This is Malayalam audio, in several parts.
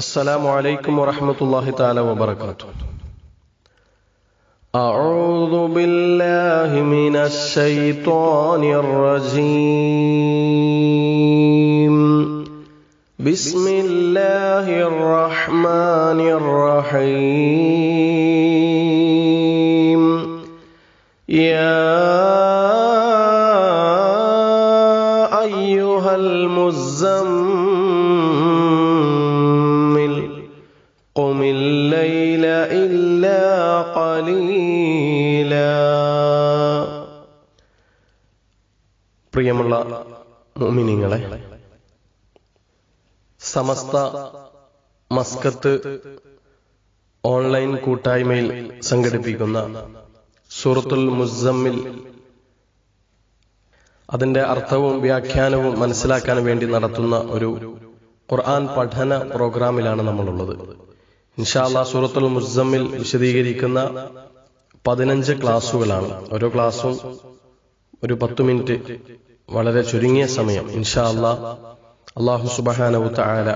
السلام عليكم ورحمة الله تعالى وبركاته. أعوذ بالله من الشيطان الرجيم. بسم الله الرحمن الرحيم. يا أيها المزمل قم الليل إلا قليلا. പ്രിയമുള്ള മുഅ്മിനീങ്ങളെ, സമസ്ത മസ്കത്ത് ഓൺലൈൻ കൂട്ടായ്മയിൽ സംഘടിപ്പിക്കുന്ന സൂറത്തുൽ മുസമ്മിൽ അതിന്റെ അർത്ഥവും വ്യാഖ്യാനവും മനസ്സിലാക്കാൻ വേണ്ടി നടത്തുന്ന ഒരു ഖുർആൻ പഠന പ്രോഗ്രാമിലാണ് നമ്മളുള്ളത്. ഇൻഷാ അല്ലാഹ് സൂറത്തുൽ മുസമ്മിൽ വിശദീകരിക്കുന്ന 15 ക്ലാസുകളാണ്. ഓരോ ക്ലാസും ഒരു 10 മിനിറ്റ്, വളരെ ചുരുങ്ങിയ സമയം. ഇൻഷാ അല്ലാഹ് അല്ലാഹു സുബ്ഹാനഹു തആല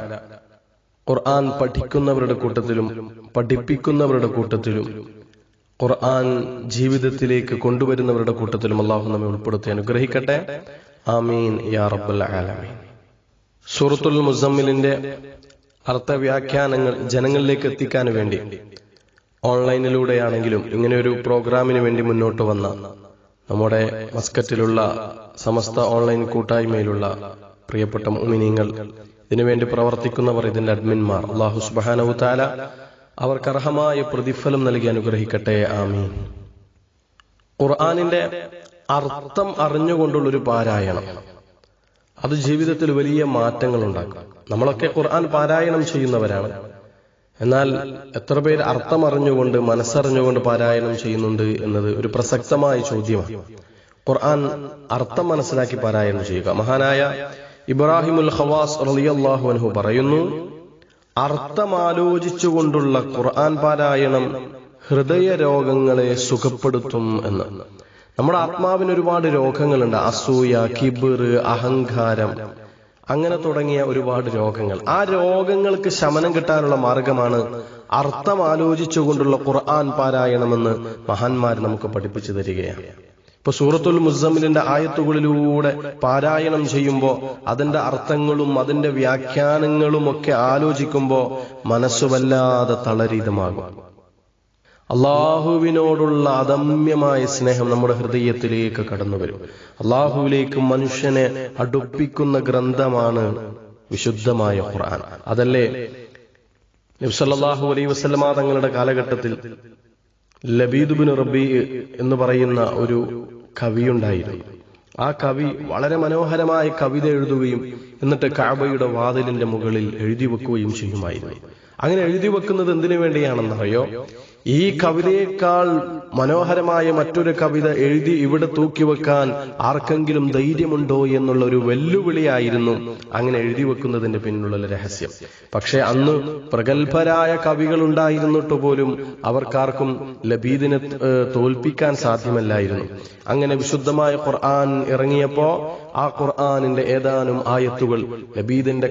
ഖുർആൻ പഠിക്കുന്നവരുടെ കൂട്ടത്തിലും പഠിപ്പിക്കുന്നവരുടെ കൂട്ടത്തിലും ഖുർആൻ ജീവിതത്തിലേക്ക് കൊണ്ടുവരുന്നവരുടെ കൂട്ടത്തിലും അല്ലാഹു നമ്മെ ഉൾപ്പെടുത്തി അനുഗ്രഹിക്കട്ടെ. ആമീൻ യാ റബ്ബൽ ആലമീൻ. സൂറത്തുൽ മുസമ്മിലിന്റെ അർത്ഥവ്യാഖ്യാനങ്ങൾ ജനങ്ങളിലേക്ക് എത്തിക്കാൻ വേണ്ടി ഓൺലൈനിലൂടെയാണെങ്കിലും ഇങ്ങനെ ഒരു പ്രോഗ്രാമിന് വേണ്ടി മുന്നോട്ട് വന്ന നമ്മുടെ മസ്കറ്റിലുള്ള സമസ്ത ഓൺലൈൻ കൂട്ടായ്മയിലുള്ള പ്രിയപ്പെട്ട മുഅ്മിനീങ്ങൾ, ഇതിനുവേണ്ടി പ്രവർത്തിക്കുന്നവർ, ഇതിന്റെ അഡ്മിന്മാർ, അല്ലാഹു സുബ്ഹാനഹു തആല അവർക്ക് അർഹമായ പ്രതിഫലം നൽകി അനുഗ്രഹിക്കട്ടെ. ആമീൻ. ഖുർആനിന്റെ അർത്ഥം അറിഞ്ഞുകൊണ്ടുള്ളൊരു പാരായണം അത് ജീവിതത്തിൽ വലിയ മാറ്റങ്ങൾ ഉണ്ടാക്കും. നമ്മളൊക്കെ ഖുർആൻ പാരായണം ചെയ്യുന്നവരാണ്. എന്നാൽ എത്ര പേര് അർത്ഥം അറിഞ്ഞുകൊണ്ട് മനസ്സറിഞ്ഞുകൊണ്ട് പാരായണം ചെയ്യുന്നുണ്ട് എന്നത് ഒരു പ്രസക്തമായ ചോദ്യമാണ്. ഖുർആൻ അർത്ഥം മനസ്സിലാക്കി പാരായണം ചെയ്യുക. മഹാനായ ഇബ്രാഹിമുൽ ഖവാസ് റളിയല്ലാഹു അൻഹു പറയുന്നു, അർത്ഥമാലോചിച്ചുകൊണ്ടുള്ള ഖുർആൻ പാരായണം ഹൃദയ രോഗങ്ങളെ സുഖപ്പെടുത്തും എന്ന്. നമ്മുടെ ആത്മാവിന് ഒരുപാട് രോഗങ്ങളുണ്ട്. അസൂയ, കിബിർ, അഹങ്കാരം, അങ്ങനെ തുടങ്ങിയ ഒരുപാട് രോഗങ്ങൾ. ആ രോഗങ്ങൾക്ക് ശമനം കിട്ടാനുള്ള മാർഗമാണ് അർത്ഥം ആലോചിച്ചുകൊണ്ടുള്ള ഖുർആൻ പാരായണമെന്ന് മഹാന്മാർ നമുക്ക് പഠിപ്പിച്ചു തരികയാണ്. ഇപ്പൊ സൂറത്തുൽ മുസമ്മിലിന്റെ ആയത്തുകളിലൂടെ പാരായണം ചെയ്യുമ്പോൾ അതിന്റെ അർത്ഥങ്ങളും അതിന്റെ വ്യാഖ്യാനങ്ങളും ഒക്കെ ആലോചിക്കുമ്പോൾ മനസ്സു വല്ലാതെ തളരിതമാകും. അള്ളാഹുവിനോടുള്ള അദമ്യമായ സ്നേഹം നമ്മുടെ ഹൃദയത്തിലേക്ക് കടന്നു വരും. അള്ളാഹുവിലേക്ക് മനുഷ്യനെ അടുപ്പിക്കുന്ന ഗ്രന്ഥമാണ് വിശുദ്ധമായ ഖുർആൻ. അതല്ലേ നബി സല്ലല്ലാഹു അലൈഹി വസല്ലമ തങ്ങളുടെ കാലഘട്ടത്തിൽ ലബീദ് ഇബ്നു റബീ എന്ന് പറയുന്ന ഒരു കവിയുണ്ടായിരുന്നു. ആ കവി വളരെ മനോഹരമായ കവിത എഴുതുകയും എന്നിട്ട് കഅബയുടെ വാതിലിന്റെ മുകളിൽ എഴുതി വെക്കുകയും ചെയ്യുമായിരുന്നു. അങ്ങനെ എഴുതി വെക്കുന്നത് എന്തിനു വേണ്ടിയാണെന്നറിയോ? ഈ കവിതയേക്കാൾ മനോഹരമായ മറ്റൊരു കവിത എഴുതി ഇവിടെ തൂക്കിവെക്കാൻ ആർക്കെങ്കിലും ധൈര്യമുണ്ടോ എന്നുള്ള ഒരു വെല്ലുവിളിയായിരുന്നു അങ്ങനെ എഴുതി വെക്കുന്നതിന്റെ പിന്നിലുള്ള രഹസ്യം. പക്ഷെ അന്ന് പ്രഗത്ഭരായ കവികൾ ഉണ്ടായിരുന്നിട്ട് പോലും അവർക്കാർക്കും ലബീദിനെ തോൽപ്പിക്കാൻ സാധ്യമല്ലായിരുന്നു. അങ്ങനെ വിശുദ്ധമായ ഖുർആൻ ഇറങ്ങിയപ്പോ ആ ഖുർആനിന്റെ ഏതാനും ആയത്തുകൾ ലബീദിന്റെ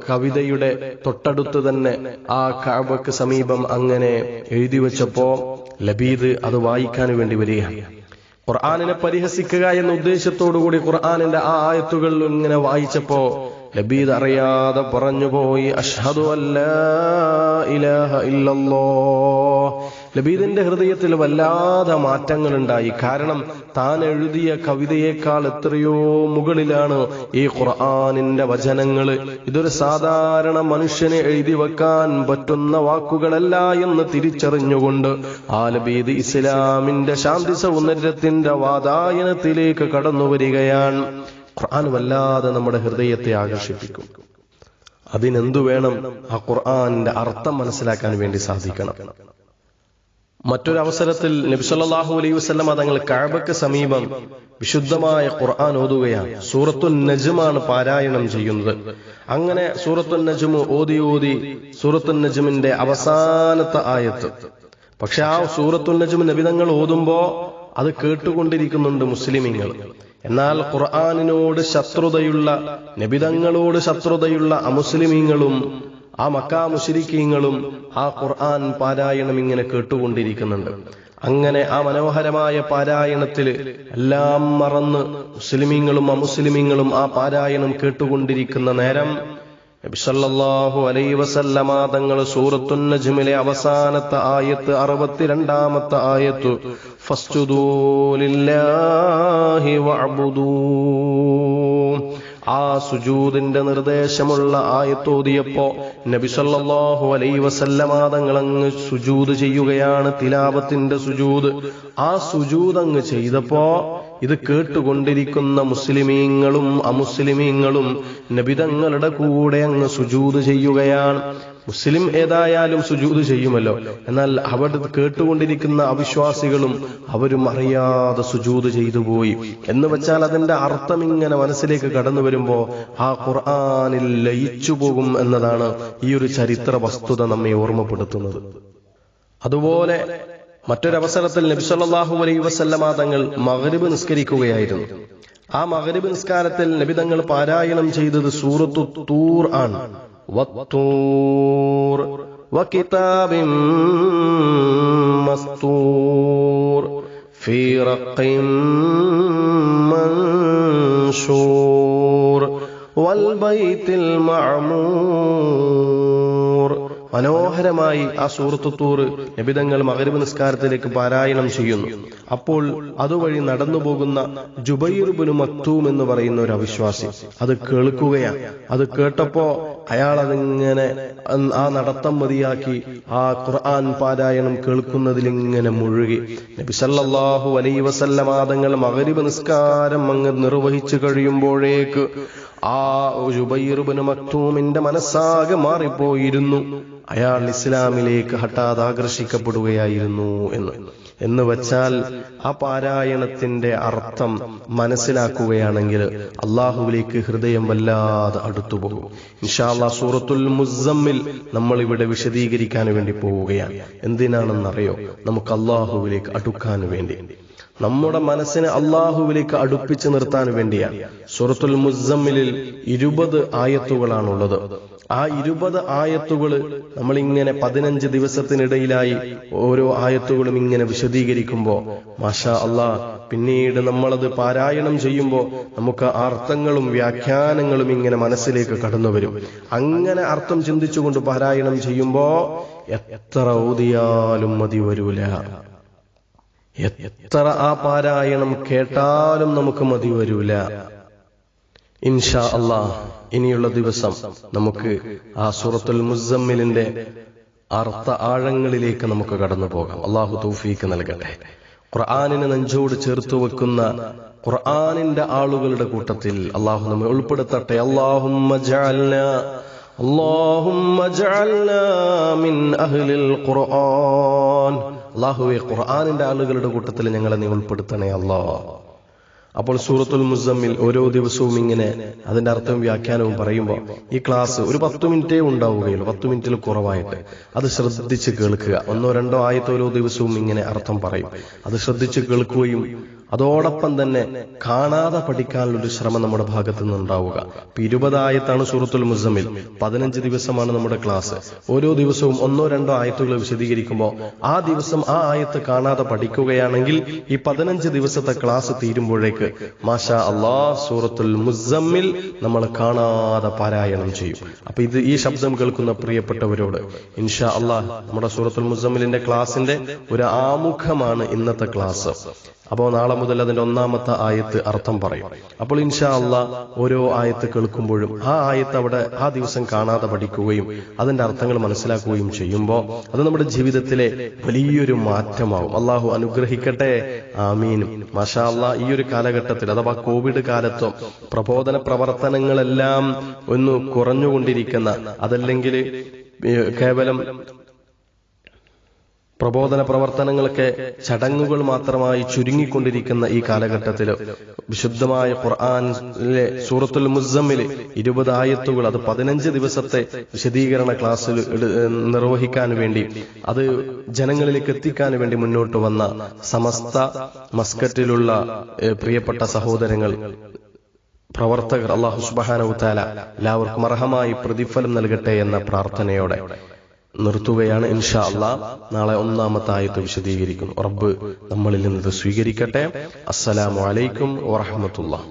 കവിതയുടെ തൊട്ടടുത്ത് തന്നെ ആ കഅബക്ക് സമീപം അങ്ങനെ എഴുതി വെച്ചപ്പോ ലബീദ് അത് വായിക്കാൻ വേണ്ടി വരികയാണ്. ഖുർആനിനെ പരിഹസിക്കുക എന്ന ഉദ്ദേശത്തോടുകൂടി ഖുർആനിന്റെ ആ ആയത്തുകൾ ഇങ്ങനെ വായിച്ചപ്പോ ലബീദ് അറിയാതെ പറഞ്ഞുപോയി, അഷ്ഹദു അല്ലാ ഇലാഹ ഇല്ലല്ലാഹ്. ലബീദിന്റെ ഹൃദയത്തിൽ വല്ലാതെ മാറ്റങ്ങൾ ഉണ്ടായി. കാരണം താൻ എഴുതിയ കവിതയേക്കാൾ എത്രയോ മുകളിലാണ് ഈ ഖുർആനിന്റെ വചനങ്ങൾ. ഇതൊരു സാധാരണ മനുഷ്യനെ എഴുതി വെക്കാൻ പറ്റുന്ന വാക്കുകളല്ല എന്ന് തിരിച്ചറിഞ്ഞുകൊണ്ട് ആ ലബീദ് ഇസ്ലാമിന്റെ ശാന്തി സൗന്ദര്യത്തിന്റെ വാതായനത്തിലേക്ക് കടന്നു വരികയാണ്. ഖുർആൻ വല്ലാതെ നമ്മുടെ ഹൃദയത്തെ ആകർഷിപ്പിക്കും. അതിനെന്തു വേണം? ആ ഖുർആനിന്റെ അർത്ഥം മനസ്സിലാക്കാൻ വേണ്ടി സാധിക്കണം. മറ്റൊരു അവസരത്തിൽ നബി സല്ലല്ലാഹു അലൈഹി വസല്ലം തങ്ങൾ കഅബക്ക് സമീപം വിശുദ്ധമായ ഖുർആൻ ഓതുകയാണ്. സൂറത്തുൻ നജ്മാണ് പാരായണം ചെയ്യുന്നത്. അങ്ങനെ സൂറത്തുൻ നജ്മ് ഓതി സൂറത്തുൻ നജ്മിന്റെ അവസാനത്തെ ആയത്ത്. പക്ഷെ ആ സൂറത്തുൻ നജ്മ് നബി തങ്ങൾ ഓതുമ്പോ അത് കേട്ടുകൊണ്ടിരിക്കുന്നുണ്ട് മുസ്ലിമീങ്ങൾ. എന്നാൽ ഖുർആനിനോട് ശത്രുതയുള്ള, നബിതങ്ങളോട് ശത്രുതയുള്ള അമുസ്ലിമീങ്ങളും ആ മക്കാ മുശ്രിക്കീങ്ങളും ആ ഖുർആൻ പാരായണം ഇങ്ങനെ കേട്ടുകൊണ്ടിരിക്കുന്നുണ്ട്. അങ്ങനെ ആ മനോഹരമായ പാരായണത്തിൽ എല്ലാം മറന്ന് മുസ്ലിമീങ്ങളും അമുസ്ലിമീങ്ങളും ആ പാരായണം കേട്ടുകൊണ്ടിരിക്കുന്ന നേരം നബി സല്ലല്ലാഹു അലൈഹി വസല്ലമ തങ്ങൾ സൂറത്തുൻ നജ്മിലെ അവസാനത്തെ ആയത്ത് 62ാമത്തെ ആയത്ത് ഫസ്ജുദൂ ലില്ലാഹി വഅബ്ദൂ, ആ സുജൂദിന്റെ നിർദ്ദേശമുള്ള ആയത്തോതിയപ്പോ നബി സല്ലല്ലാഹു അലൈഹി വസല്ലമ തങ്ങൾ അങ്ങ് സുജൂദ് ചെയ്യുകയാണ്, തിലാവത്തിന്റെ സുജൂദ്. ആ സുജൂദ് അങ്ങ് ചെയ്തപ്പോ ഇത് കേട്ടുകൊണ്ടിരിക്കുന്ന മുസ്ലിമീങ്ങളും അമുസ്ലിമീങ്ങളും നബിതങ്ങളുടെ കൂടെ അങ്ങ് സുജൂദ് ചെയ്യുകയാണ്. മുസ്ലിം ഏതായാലും സുജൂദ് ചെയ്യുമല്ലോ, എന്നാൽ അവിടെ കേട്ടുകൊണ്ടിരിക്കുന്ന അവിശ്വാസികളും അവരും അറിയാതെ സുജൂദ് ചെയ്തു പോയി എന്ന് വെച്ചാൽ അതിന്റെ അർത്ഥം ഇങ്ങനെ മനസ്സിലേക്ക് കടന്നു വരുമ്പോ ആ ഖുർആനിൽ ലയിച്ചു പോകും എന്നതാണ് ഈ ഒരു ചരിത്ര വസ്തുത നമ്മെ ഓർമ്മപ്പെടുത്തുന്നത്. അതുപോലെ മറ്റൊരവസരത്തിൽ നബി സല്ലല്ലാഹു അലൈഹി വസല്ലമ തങ്ങൾ മഗ്രിബ് നിസ്കരിക്കുകയായിരുന്നു. ആ മഗ്രിബ് നിസ്കാരത്തിൽ നബി തങ്ങൾ പാരായണം ചെയ്തത് സൂറത്തു തൂർ ആണ്. വത്തൂർ വകിതാബിൻ മസ്തൂർ ഫീ റഖിൻ മൻശൂർ വൽ ബൈത്തിൽ മഅമൂർ. മനോഹരമായി ആ സൂറത്തു തൂർ നബിതങ്ങൾ മഗ്രിബ് നിസ്കാരത്തിലേക്ക് പാരായണം ചെയ്യുന്നു. അപ്പോൾ അതുവഴി നടന്നു പോകുന്ന ജുബൈർ ഇബ്നു മക്തൂം എന്ന് പറയുന്ന ഒരു അവിശ്വാസി അത് കേൾക്കുകയാണ്. അത് കേട്ടപ്പോ അയാൾ അതിങ്ങനെ ആ നടത്തം മതിയാക്കി ആ ഖുർആൻ പാരായണം കേൾക്കുന്നതിൽ ഇങ്ങനെ മുഴുകി. നബി സല്ലല്ലാഹു അലൈഹി വസല്ലമ തങ്ങൾ മഗ്രിബ് നിസ്കാരം അങ്ങ് നിർവഹിച്ചു കഴിയുമ്പോഴേക്ക് ആ ജുബൈർ ഇബ്നു മക്തൂമിന്റെ മനസ്സാകെ മാറിപ്പോയിരുന്നു. അയാൾ ഇസ്ലാമിലേക്ക് ഹഠാത് ആകർഷിക്കപ്പെടുകയായിരുന്നു എന്ന് വെച്ചാൽ ആ പാരായണത്തിന്റെ അർത്ഥം മനസ്സിലാക്കുകയാണെങ്കിൽ അള്ളാഹുവിലേക്ക് ഹൃദയം വല്ലാതെ അടുത്തുപോകും. ഇൻഷാ അല്ലാഹ് സൂറത്തുൽ മുസ്സമ്മിൽ നമ്മൾ ഇവിടെ വിശദീകരിക്കാൻ വേണ്ടി പോവുകയാണ്. എന്തിനാണെന്നറിയോ? നമുക്ക് അള്ളാഹുവിലേക്ക് അടുക്കാൻ വേണ്ടി, നമ്മുടെ മനസ്സിനെ അള്ളാഹുവിലേക്ക് അടുപ്പിച്ചു നിർത്താൻ വേണ്ടിയാണ്. സൂറത്തുൽ മുസ്സമ്മിലിൽ 20 ആയത്തുകളാണുള്ളത്. ആ 20 ആയത്തുകൾ നമ്മളിങ്ങനെ 15 ദിവസത്തിനിടയിലായി ഓരോ ആയത്തുകളും ഇങ്ങനെ വിശദീകരിക്കുമ്പോൾ മാഷാ അല്ലാഹ് പിന്നീട് നമ്മളത് പാരായണം ചെയ്യുമ്പോൾ നമുക്ക് അർത്ഥങ്ങളും വ്യാഖ്യാനങ്ങളും ഇങ്ങനെ മനസ്സിലേക്ക് കടന്നു വരും. അങ്ങനെ അർത്ഥം ചിന്തിച്ചുകൊണ്ട് പാരായണം ചെയ്യുമ്പോൾ എത്ര ഓതിയാലും മതി വരൂല, എത്ര ആ പാരായണം കേട്ടാലും നമുക്ക് മതി വരൂല. ഇൻഷാ അല്ലാഹ് ഇനിയുള്ള ദിവസം നമുക്ക് ആ സൂറത്തുൽ മുസ്സമ്മിലിന്റെ അർത്ഥ ആഴങ്ങളിലേക്ക് നമുക്ക് കടന്നു പോകാം. അല്ലാഹു തൗഫീഖ് നൽകട്ടെ. ഖുർആനിനെ നെഞ്ചോട് ചേർത്തു വെക്കുന്ന ഖുർആനിന്റെ ആളുകളുടെ കൂട്ടത്തിൽ അല്ലാഹു നമ്മെ ഉൾപ്പെടുത്തട്ടെ. അല്ലാഹുമ്മ ജഅൽനാ മിൻ അഹ്ലിൽ ഖുർആൻ. അല്ലാഹുവേ ഖുർആനിന്റെ ആളുകളുടെ കൂട്ടത്തിൽ ഞങ്ങളെ നീ ഉൾപ്പെടുത്തണേ അല്ലാഹ്. അപ്പോൾ സൂറത്തുൽ മുസ്സമ്മിൽ ഓരോ ദിവസവും ഇങ്ങനെ അതിന്റെ അർത്ഥവും വ്യാഖ്യാനവും പറയുമ്പോൾ ഈ ക്ലാസ് ഒരു 10 മിനിറ്റേ ഉണ്ടാവുകയുള്ളൂ, 10 മിനിറ്റിൽ കുറവായിട്ട്. അത് ശ്രദ്ധിച്ച് കേൾക്കുക. 1-2 ആയത്ത് ഓരോ ദിവസവും ഇങ്ങനെ അർത്ഥം പറയും. അത് ശ്രദ്ധിച്ച് കേൾക്കുകയും അതോടൊപ്പം തന്നെ കാണാതെ പഠിക്കാനുള്ളൊരു ശ്രമം നമ്മുടെ ഭാഗത്ത് നിന്നുണ്ടാവുക. 20 ആയത്താണ് സൂറത്തുൽ മുസ്സമ്മിൽ, 15 ദിവസമാണ് നമ്മുടെ ക്ലാസ്. ഓരോ ദിവസവും 1-2 ആയത്തുകൾ വിശദീകരിക്കുമ്പോൾ ആ ദിവസം ആ ആയത്ത് കാണാതെ പഠിക്കുകയാണെങ്കിൽ ഈ 15 ദിവസത്തെ ക്ലാസ് തീരുമ്പോഴേക്ക് മാഷാ അല്ലാഹ് സൂറത്തുൽ മുസ്സമ്മിൽ നമ്മൾ കാണാതെ പാരായണം ചെയ്യും. അപ്പൊ ഈ ശബ്ദം കേൾക്കുന്ന പ്രിയപ്പെട്ടവരോട് ഇൻഷാ അല്ലാഹ് നമ്മുടെ സൂറത്തുൽ മുസ്സമ്മിലിന്റെ ക്ലാസിന്റെ ഒരു ആമുഖമാണ് ഇന്നത്തെ ക്ലാസ്. അപ്പോൾ നാളെ മുതൽ അതിന്റെ 1-ാമത്തെ ആയത്ത് അർത്ഥം പറയും. അപ്പോൾ ഇൻഷാ അല്ലാഹ് ഓരോ ആയത്ത് കേൾക്കുമ്പോഴും ആ ആയത്ത് അവിടെ ആ ദിവസം കാണാതെ പഠിക്കുകയും അതിന്റെ അർത്ഥങ്ങൾ മനസ്സിലാക്കുകയും ചെയ്യുമ്പോൾ അത് നമ്മുടെ ജീവിതത്തിലെ വലിയൊരു മാറ്റമാവും. അല്ലാഹു അനുഗ്രഹിക്കട്ടെ. ആമീൻ. മാഷാ അല്ലാഹ് ഈ ഒരു കാലഘട്ടത്തിൽ അഥവാ കോവിഡ് കാലത്തും പ്രബോധന പ്രവർത്തനങ്ങളെല്ലാം ഒന്ന് കുറഞ്ഞുകൊണ്ടിരിക്കുന്ന, അതല്ലെങ്കിൽ കേവലം പ്രബോധന പ്രവർത്തനങ്ങളൊക്കെ ചടങ്ങുകൾ മാത്രമായി ചുരുങ്ങിക്കൊണ്ടിരിക്കുന്ന ഈ കാലഘട്ടത്തിൽ വിശുദ്ധമായ ഖുർആനിലെ സൂറത്തുൽ മുസ്സമ്മിൽ 20 ആയത്തുകൾ, അത് 15 ദിവസത്തെ വിശദീകരണ ക്ലാസ്സിൽ നിർവഹിക്കാൻ വേണ്ടി, അത് ജനങ്ങളിലേക്ക് എത്തിക്കാൻ വേണ്ടി മുന്നോട്ട് വന്ന സമസ്ത മസ്കറ്റിലുള്ള പ്രിയപ്പെട്ട സഹോദരങ്ങൾ പ്രവർത്തകർ അല്ലാഹു സുബ്ഹാനഹു വ തആല എല്ലാവർക്കും അർഹമായി പ്രതിഫലം നൽകട്ടെ എന്ന പ്രാർത്ഥനയോടെ നിർത്തുകയാണ്. ഇൻഷാ അല്ലാഹ് നാളെ 1-ാമത്തെ ആയത്ത് വിശദീകരിക്കുന്നു. റബ്ബ് നമ്മളിൽ നിന്ന് സ്വീകരിക്കട്ടെ. അസ്സലാമു അലൈക്കും വറഹ്മത്തുള്ളാഹി.